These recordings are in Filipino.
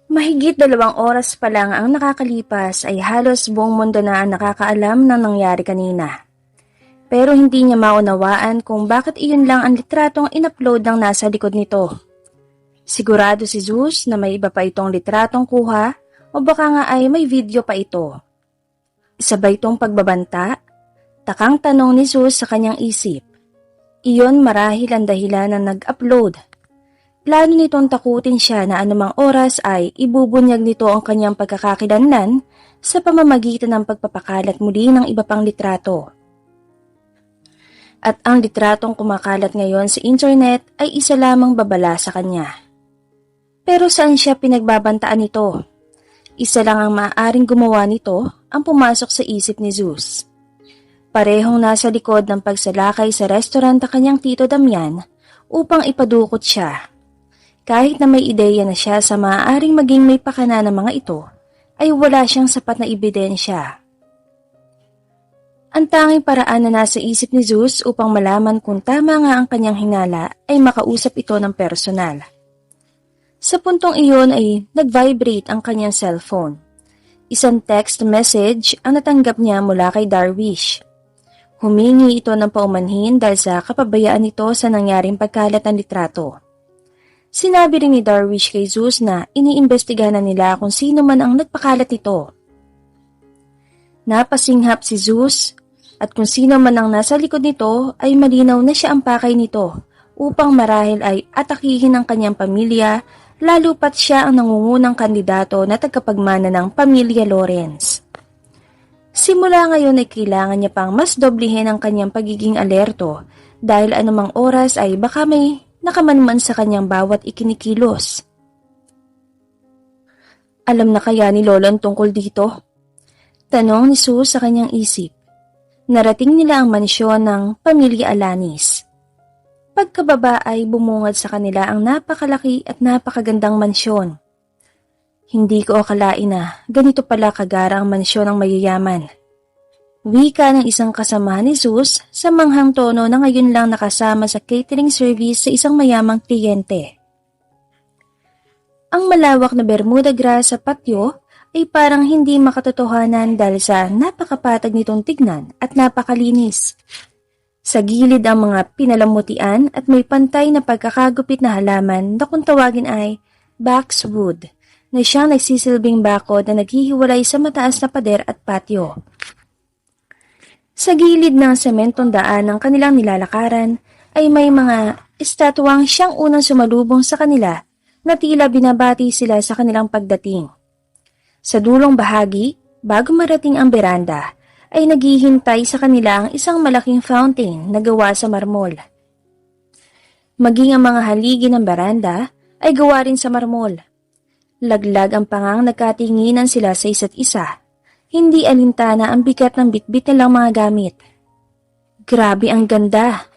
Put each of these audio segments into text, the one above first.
Mahigit 2 oras pa lang ang nakakalipas ay halos buong mundo na ang nakakaalam ng nangyari kanina. Pero hindi niya maunawaan kung bakit iyon lang ang litratong in-upload ng nasa likod nito. Sigurado si Zeus na may iba pa itong litratong kuha o baka nga ay may video pa ito. Isa ba itong pagbabanta? Takang tanong ni Zeus sa kanyang isip. Iyon marahil ang dahilan na nag-upload. Plano nitong takutin siya na anumang oras ay ibubunyag nito ang kanyang pagkakakilanlan sa pamamagitan ng pagpapakalat muli ng iba pang litrato. At ang litratong kumakalat ngayon sa internet ay isa lamang babala sa kanya. Pero saan siya pinagbabantaan nito? Isa lang ang maaaring gumawa nito ang pumasok sa isip ni Zeus. Parehong nasa likod ng pagsalakay sa restaurant ng kanyang tito Damian upang ipadukot siya. Kahit na may ideya na siya sa maaaring maging may pakana ng mga ito, ay wala siyang sapat na ebidensya. Ang tanging paraan na nasa isip ni Zeus upang malaman kung tama nga ang kanyang hinala ay makausap ito ng personal. Sa puntong iyon ay nag-vibrate ang kanyang cellphone. Isang text message ang natanggap niya mula kay Darwish. Humingi ito ng paumanhin dahil sa kapabayaan nito sa nangyaring pagkalat ng litrato. Sinabi rin ni Darwish kay Zeus na iniimbestigahan na nila kung sino man ang nagpakalat nito. Napasinghap si Zeus at kung sino man ang nasa likod nito ay malinaw na siya ang pakay nito upang marahil ay atakihin ang kanyang pamilya lalo pat siya ang nangungunang kandidato na tagapagmana ng pamilya Lawrence. Simula ngayon ay kailangan niya pang mas doblehin ang kanyang pagiging alerto dahil anumang oras ay baka may nakamanman sa kanyang bawat ikinikilos. Alam na kaya ni Lolo ang tungkol dito? Tanong ni Zeus sa kanyang isip. Narating nila ang mansyon ng pamilya Alanis. Pagkababa ay bumungad sa kanila ang napakalaki at napakagandang mansyon. Hindi ko akalain na ganito pala kagara ang mansyon ng mayayaman. Wika ng isang kasama ni Zeus sa manghang tono na ngayon lang nakasama sa catering service sa isang mayamang kliyente. Ang malawak na Bermuda grass sa patio ay parang hindi makatotohanan dahil sa napakapatag nitong tignan at napakalinis. Sa gilid ang mga pinalamutian at may pantay na pagkakagupit na halaman na kung tawagin ay boxwood na siyang nagsisilbing bakod na naghihiwalay sa mataas na pader at patio. Sa gilid ng sementong daan ng kanilang nilalakaran ay may mga estatwang siyang unang sumalubong sa kanila na tila binabati sila sa kanilang pagdating. Sa dulong bahagi, bago marating ang beranda, ay naghihintay sa kanila ang isang malaking fountain na gawa sa marmol. Maging ang mga haligi ng beranda ay gawa rin sa marmol. Laglag ang pangang nagkatinginan sila sa isa't isa. Hindi alintana ang bigat ng bitbit nilang mga gamit. Grabe ang ganda.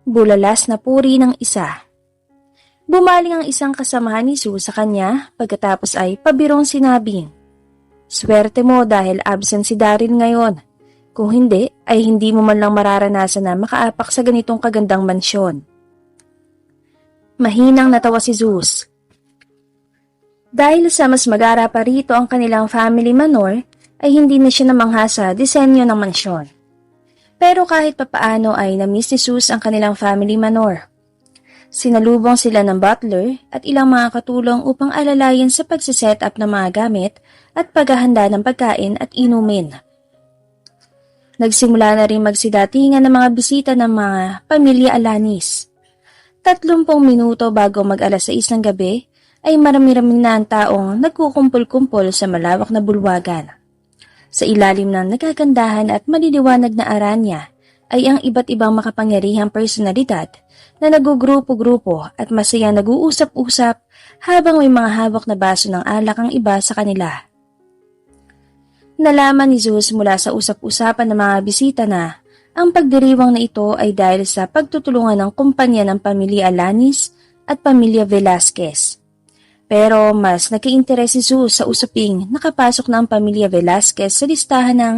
Bulalas na puri ng isa. Bumaling ang isang kasamahan ni Zeus sa kanya pagkatapos ay pabirong sinabing, "Swerte mo dahil absent si Daryl ngayon. Kung hindi, ay hindi mo man lang mararanasan na makaapak sa ganitong kagandang mansyon." Mahinang natawa si Zeus. Dahil sa mas magara pa rito ang kanilang family manor, ay hindi na siya namangha sa disenyo ng mansyon. Pero kahit papaano ay na-miss ni Zeus ang kanilang family manor. Sinalubong sila ng butler at ilang mga katulong upang alalayan sa pagsiset up ng mga gamit at paghahanda ng pagkain at inumin. Nagsimula na rin magsidatingan ng mga bisita ng mga pamilya Alanis. 30 minuto bago mag-alas 6 ng gabi ay marami-rami na ang taong nagkukumpol-kumpol sa malawak na bulwagan. Sa ilalim ng nagagandahan at maliliwanag na aranya ay ang iba't ibang makapangyarihang personalidad na nagugrupo-grupo at masayang nag-uusap-usap habang may mga hawak na baso ng alak ang iba sa kanila. Nalaman ni Zeus mula sa usap-usapan ng mga bisita na ang pagdiriwang na ito ay dahil sa pagtutulungan ng kumpanya ng pamilya Alanis at pamilya Velasquez. Pero mas nagka-interes si Zeus sa usaping nakapasok na ang pamilya Velasquez sa listahan ng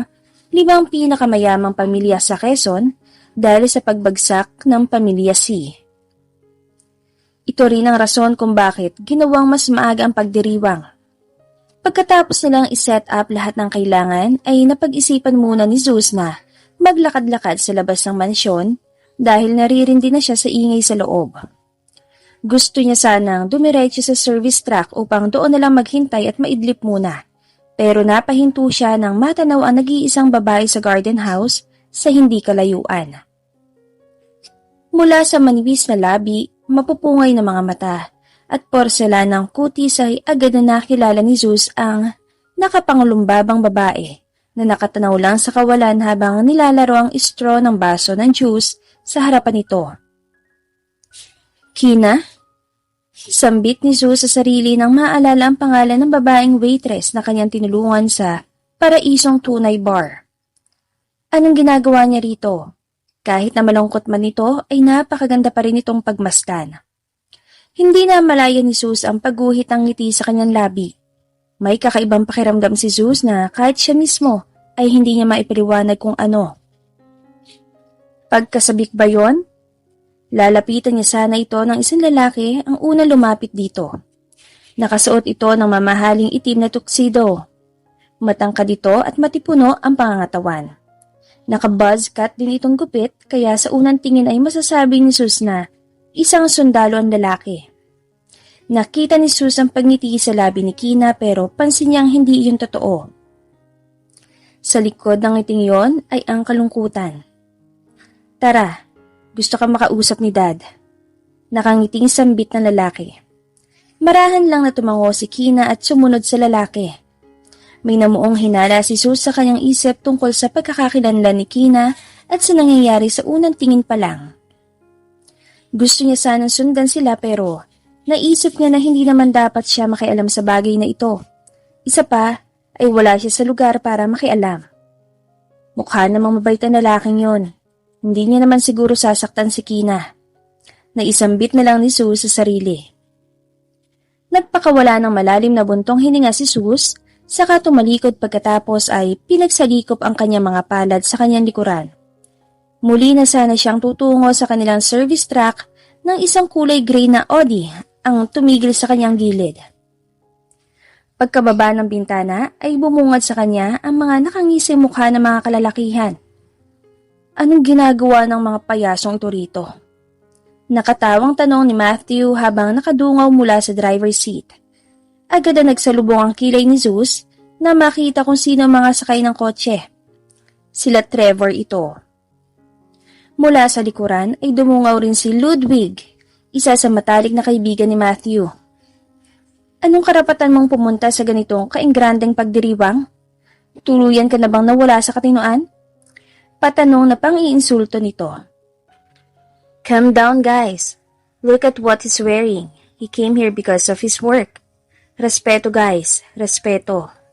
5 pinakamayamang pamilya sa Quezon dahil sa pagbagsak ng pamilya C. Ito rin ang rason kung bakit ginawang mas maaga ang pagdiriwang Pagkatapos nilang iset up lahat ng kailangan ay napag-isipan muna ni Zeus na maglakad-lakad sa labas ng mansyon dahil naririndi na siya sa ingay sa loob. Gusto niya sanang dumiretso sa service track upang doon na lang maghintay at maidlip muna. Pero napahinto siya nang matanaw ang nag-iisang babae sa garden house sa hindi kalayuan. Mula sa manipis na labi, mapupungay na mga mata at porselanang kutis ay agad na nakilala ni Zeus ang nakapanglumbabang babae na nakatanaw lang sa kawalan habang nilalaro ang straw ng baso ng juice sa harapan nito. Kina? Sambit ni Zeus sa sarili nang maalala ang pangalan ng babaeng waitress na kanyang tinulungan sa Paraisong Tunay Bar. Anong ginagawa niya rito? Kahit na malungkot man ito, ay napakaganda pa rin itong pagmasdan. Hindi na malaya ni Zeus ang pagguhit ng ngiti sa kanyang labi. May kakaibang pakiramdam si Zeus na kahit siya mismo ay hindi niya maipaliwanag kung ano. Pagkasabik ba yon? Lalapitan niya sana ito ng isang lalaki ang unang lumapit dito. Nakasuot ito ng mamahaling itim na tuxedo. Matangkad ito at matipuno ang pangangatawan. Naka-buzz cut din itong gupit kaya sa unang tingin ay masasabi ni Zeus na isang sundalo ang lalaki. Nakita ni Zeus ang pagngiti sa labi ni Kina pero pansin niyang hindi iyon totoo. Sa likod ng ngiting yon ay ang kalungkutan. Tara, gusto ka makausap ni Dad. Nakangiting sambit ng lalaki. Marahan lang na tumango si Kina at sumunod sa lalaki. May namuong hinala si Zeus sa kanyang isip tungkol sa pagkakakilanlan ni Kina at sa nangyayari sa unang tingin pa lang. Gusto niya sanang sundan sila pero naisip niya na hindi naman dapat siya makialam sa bagay na ito. Isa pa ay wala siya sa lugar para makialam. Mukha namang mabait ang lalaking yon. Hindi niya naman siguro sasaktan si Kina. Naisambit na lang ni Zeus sa sarili. Nagpakawala ng malalim na buntong hininga si Zeus, saka tumalikod pagkatapos ay pinagsalikop ang kanyang mga palad sa kanyang likuran. Muli na sana siyang tutungo sa kanilang service track ng isang kulay gray na Audi ang tumigil sa kanyang gilid. Pagkababa ng bintana ay bumungad sa kanya ang mga nakangising mukha ng mga kalalakihan. Anong ginagawa ng mga payasong ito rito? Nakatawang tanong ni Matthew habang nakadungaw mula sa driver's seat. Agad na nagsalubong ang kilay ni Zeus na makita kung sino mga sakay ng kotse. Sila Trevor ito. Mula sa likuran ay dumungaw rin si Ludwig, isa sa matalik na kaibigan ni Matthew. Anong karapatan mong pumunta sa ganitong kaingrandeng pagdiriwang? Tuluyan ka na bang nawala sa katinoan? Patanong na pang-iinsulto nito. Calm down guys. Look at what he's wearing. He came here because of his work. Respeto guys, respeto.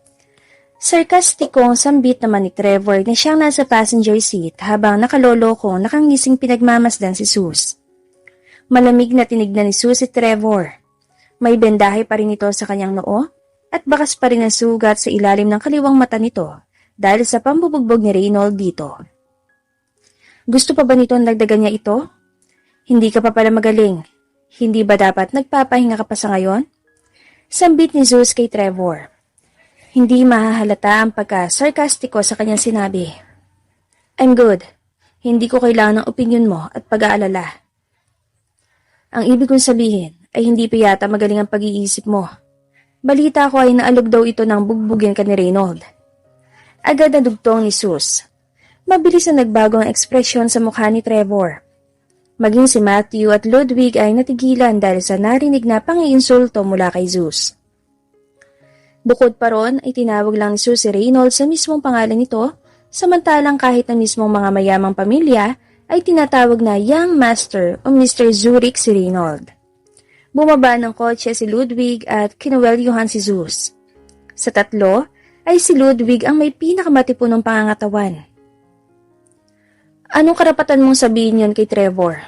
Sarkastikong sambit naman ni Trevor na siyang nasa passenger seat habang nakalolokong nakangising pinagmamasdan si Zeus. Malamig na tinignan ni Zeus si Trevor. May bendahe pa rin ito sa kanyang noo at bakas pa rin ang sugat sa ilalim ng kaliwang mata nito dahil sa pambubugbog ni Reynold dito. Gusto pa ba nito ang dagdagan niya ito? Hindi ka pa pala magaling. Hindi ba dapat nagpapahinga ka pa sa ngayon? Sambit ni Zeus kay Trevor. Hindi mahahalata ang pagka-sarkastiko sa kanyang sinabi. I'm good. Hindi ko kailangan ng opinyon mo at pag-aalala. Ang ibig kong sabihin ay hindi pa yata magaling ang pag-iisip mo. Balita ko ay naalog daw ito ng bugbugin ka ni Reynold. Agad na dugtong ni Zeus. Mabilis na nagbago ang ekspresyon sa mukha ni Trevor. Maging si Matthew at Ludwig ay natigilan dahil sa narinig na pang-iinsulto mula kay Zeus. Bukod pa ron ay tinawag lang ni Zeus si Reynold sa mismong pangalan nito, samantalang kahit na mismong mga mayamang pamilya ay tinatawag na Young Master o Mr. Zurich si Reynold. Bumaba ng kotse si Ludwig at kinuwelyuhan si Zeus. Sa tatlo ay si Ludwig ang may pinakamatipunong pangangatawan. Anong karapatan mong sabihin yon kay Trevor?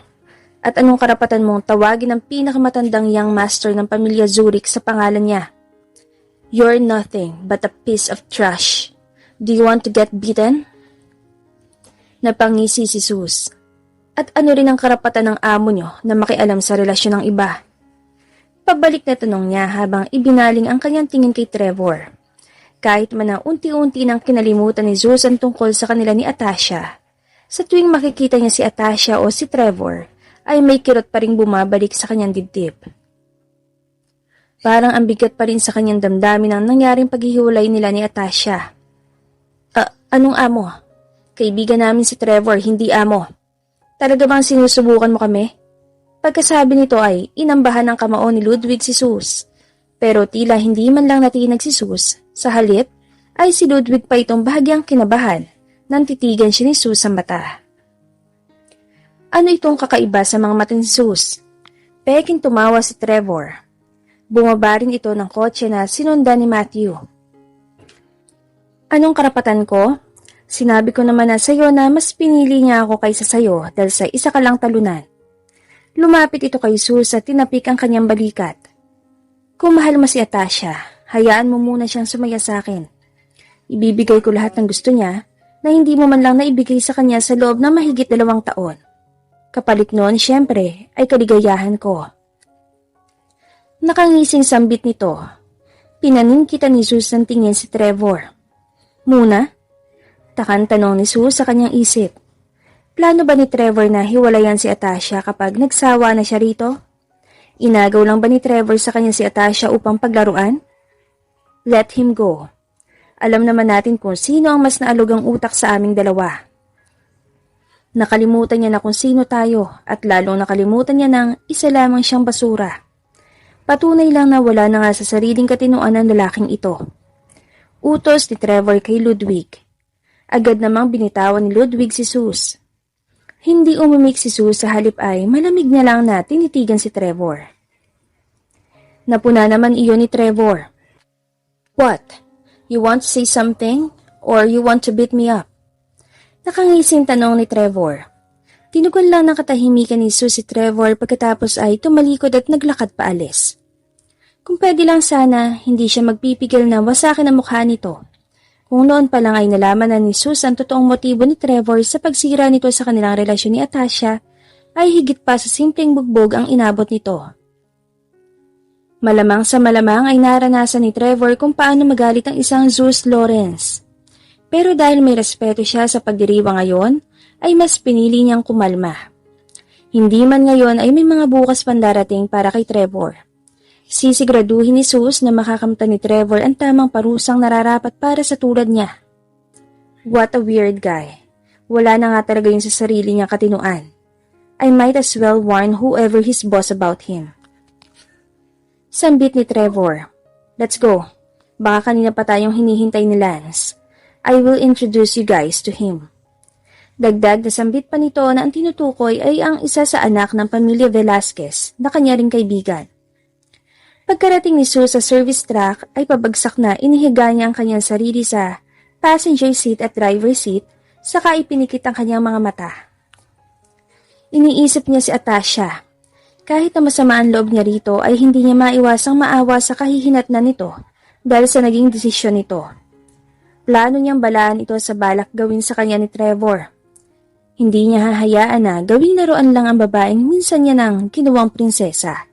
At anong karapatan mong tawagin ang pinakamatandang Young Master ng pamilya Zurich sa pangalan niya? You're nothing but a piece of trash. Do you want to get beaten? Napangisi si Zeus. At ano rin ang karapatan ng amo nyo na makialam sa relasyon ng iba? Pabalik na tanong niya habang ibinaling ang kanyang tingin kay Trevor. Kahit man na unti-unti nang kinalimutan ni Zeus ang tungkol sa kanila ni Atasha, sa tuwing makikita niya si Atasha o si Trevor, ay may kirot pa ring bumabalik sa kanyang dibdib. Parang ang bigat pa rin sa kanyang damdamin ang nangyaring paghihiwalay nila ni Atasha. Anong amo? Kaibigan namin si Trevor, hindi amo. Talaga bang sinusubukan mo kami? Pagkasabi nito ay inambahan ng kamao ni Ludwig si Zeus. Pero tila hindi man lang natinag si Zeus. Sa halip ay si Ludwig pa itong bahagyang kinabahan nang titigan siya ni Zeus sa mata. Ano itong kakaiba sa mga mata ni Zeus? Peking tumawa si Trevor. Bumaba rin ito ng kotse na sinundan ni Matthew. Anong karapatan ko? Sinabi ko naman na sa'yo na mas pinili niya ako kaysa sa'yo dahil sa isa ka lang talunan. Lumapit ito kay Zeus at tinapik ang kanyang balikat. Kung mahal mo si Atasha, hayaan mo muna siyang sumaya sa akin. Ibibigay ko lahat ng gusto niya na hindi mo man lang naibigay sa kanya sa loob ng mahigit 2 taon. Kapalit noon, siyempre, ay kaligayahan ko. Nakangising sambit nito. Pinaningkitan ni Zeus ng tingin si Trevor. Muna? Takan tanong ni Zeus sa kanyang isip. Plano ba ni Trevor na hiwalayan si Atasha kapag nagsawa na siya rito? Inagaw lang ba ni Trevor sa kanya si Atasha upang paglaruan? Let him go. Alam naman natin kung sino ang mas naalugang utak sa aming dalawa. Nakalimutan niya na kung sino tayo at lalong nakalimutan niya ng isa lamang siyang basura. Patunay lang na wala na nga sa sariling katinuan ng lalaking ito. Utos ni Trevor kay Ludwig. Agad namang binitawan ni Ludwig si Zeus. Hindi umimik si Zeus, sa halip ay malamig na lang na tinitigan si Trevor. Napuna naman iyon ni Trevor. What? You want to say something? Or you want to beat me up? Nakangising tanong ni Trevor. Tinugon lang ng katahimikan ni Zeus si Trevor pagkatapos ay tumalikod at naglakad paalis. Kung pwede lang sana, hindi siya magpipigil na wasakin ang mukha nito. Kung noon pa lang ay nalaman na ni Zeus ang totoong motibo ni Trevor sa pagsira nito sa kanilang relasyon ni Atasha, ay higit pa sa simpleng bugbog ang inabot nito. Malamang sa malamang ay naranasan ni Trevor kung paano magalit ang isang Zeus Lawrence. Pero dahil may respeto siya sa pagdiriwang ngayon, ay mas pinili niyang kumalma. Hindi man ngayon ay may mga bukas pandarating para kay Trevor. Sisiguraduhin ni Zeus na makakamtan ni Trevor ang tamang parusang nararapat para sa tulad niya. What a weird guy. Wala na nga talaga yun sa sarili niyang katinuan. I might as well warn whoever his boss about him. Sambit ni Trevor. Let's go. Baka kanina pa tayong hinihintay ni Lance. I will introduce you guys to him. Dagdag na sambit pa nito na ang tinutukoy ay ang isa sa anak ng pamilya Velasquez na kanya ring kaibigan. Pagkarating ni Zeus sa service truck ay pabagsak na inihiga niya ang kanyang sarili sa passenger seat at driver seat, saka ipinikit ang kanyang mga mata. Iniisip niya si Atasha. Kahit na masama ang loob niya rito ay hindi niya maiwasang maawa sa kahihinatnan nito dahil sa naging desisyon nito. Plano niyang balaan ito sa balak gawin sa kanya ni Trevor. Hindi niya hahayaan na gawing laruan lang ang babaeng minsan niya nang kinuwang prinsesa.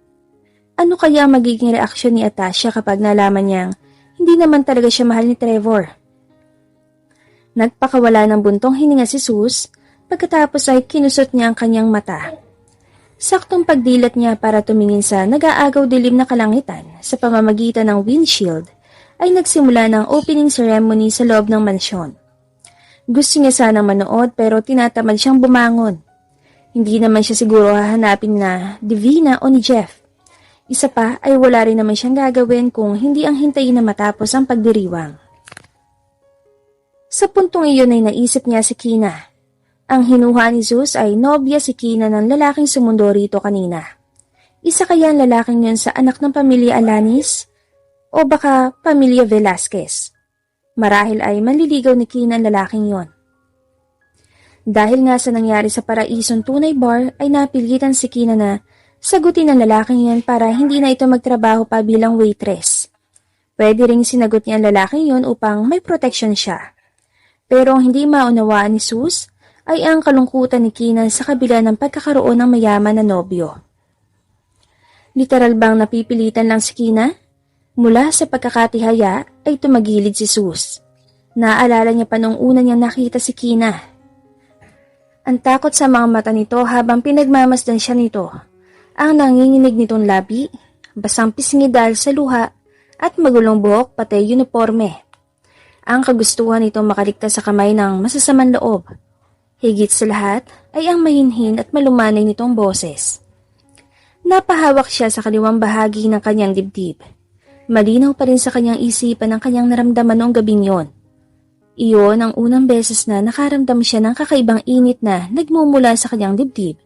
Ano kaya magiging reaksyon ni Atasha kapag nalaman niyang hindi naman talaga siya mahal ni Trevor? Nagpakawala ng buntong hininga si Zeus, pagkatapos ay kinusot niya ang kanyang mata. Saktong pagdilat niya para tumingin sa nag-aagaw dilim na kalangitan sa pamamagitan ng windshield, ay nagsimula ng opening ceremony sa loob ng mansyon. Gusto niya sanang manood pero tinatamad siyang bumangon. Hindi naman siya siguro hahanapin na Divina o ni Jeff. Isa pa ay wala rin naman siyang gagawin kung hindi ang hintayin na matapos ang pagdiriwang. Sa puntong iyon ay naisip niya si Kina. Ang hinuha ni Zeus ay nobya si Kina ng lalaking sumundo rito kanina. Isa kaya ang lalaking yun sa anak ng pamilya Alanis? O baka pamilya Velasquez? Marahil ay manliligaw ni Kina ang lalaking yon. Dahil nga sa nangyari sa Paraisong Tunay Bar ay napilitan si Kina na sagutin ang lalaking yan para hindi na ito magtrabaho pa bilang waitress. Pwede ring sinagot niya ang lalaking yon upang may protection siya. Pero ang hindi maunawaan ni Zeus ay ang kalungkutan ni Kina sa kabila ng pagkakaroon ng mayaman na nobyo. Literal bang napipilitan lang si Kina? Mula sa pagkakatihaya ay tumagilid si Sus. Naalala niya pa nung una niyang nakita si Kina. Ang takot sa mga mata nito habang pinagmamasdan siya nito. Ang nanginginig nitong labi, basang pisngi dahil sa luha at magulong buhok pati uniforme. Ang kagustuhan nito makaligtas sa kamay ng masasamang loob. Higit sa lahat ay ang mahinhin at malumanay nitong boses. Napahawak siya sa kaliwang bahagi ng kanyang dibdib. Malinaw pa rin sa kanyang isipan ang kanyang naramdaman noong gabing yon. Iyon ang unang beses na nakaramdam siya ng kakaibang init na nagmumula sa kanyang dibdib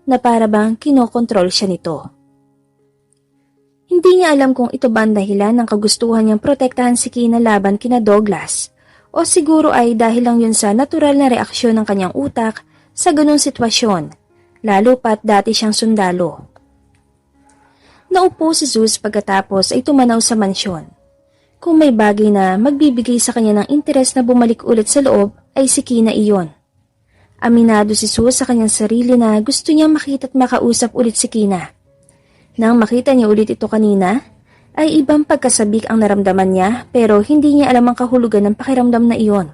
na para bang kinokontrol siya nito. Hindi niya alam kung ito ba ang dahilan ng kagustuhan niyang protektahan si Kina laban kina Douglas o siguro ay dahil lang yun sa natural na reaksyon ng kanyang utak sa ganung sitwasyon, lalo pat dati siyang sundalo. Naupo si Zeus pagkatapos ay tumanaw sa mansyon. Kung may bagay na magbibigay sa kanya ng interes na bumalik ulit sa loob ay si Kina iyon. Aminado si Zeus sa kanyang sarili na gusto niyang makita at makausap ulit si Kina. Nang makita niya ulit ito kanina, ay ibang pagkasabik ang naramdaman niya pero hindi niya alam ang kahulugan ng pakiramdam na iyon.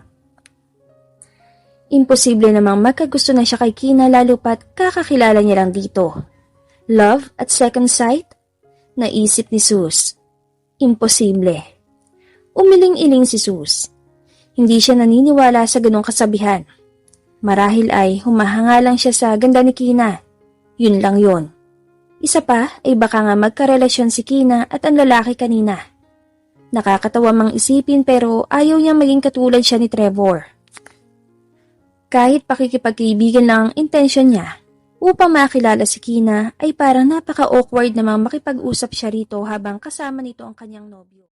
Imposible namang magkagusto na siya kay Kina lalo pat kakakilala niya lang dito. Love at second sight? Naisip ni Zeus. Imposible. Umiling-iling si Zeus. Hindi siya naniniwala sa ganong kasabihan. Marahil ay humahanga lang siya sa ganda ni Kina. Yun lang yun. Isa pa ay baka nga magkarelasyon si Kina at ang lalaki kanina. Nakakatawa mang isipin pero ayaw niyang maging katulad siya ni Trevor. Kahit pakikipagkaibigan lang ang intensyon niya, upang makilala si Kina ay parang napaka-awkward namang makipag-usap siya rito habang kasama nito ang kanyang nobyo.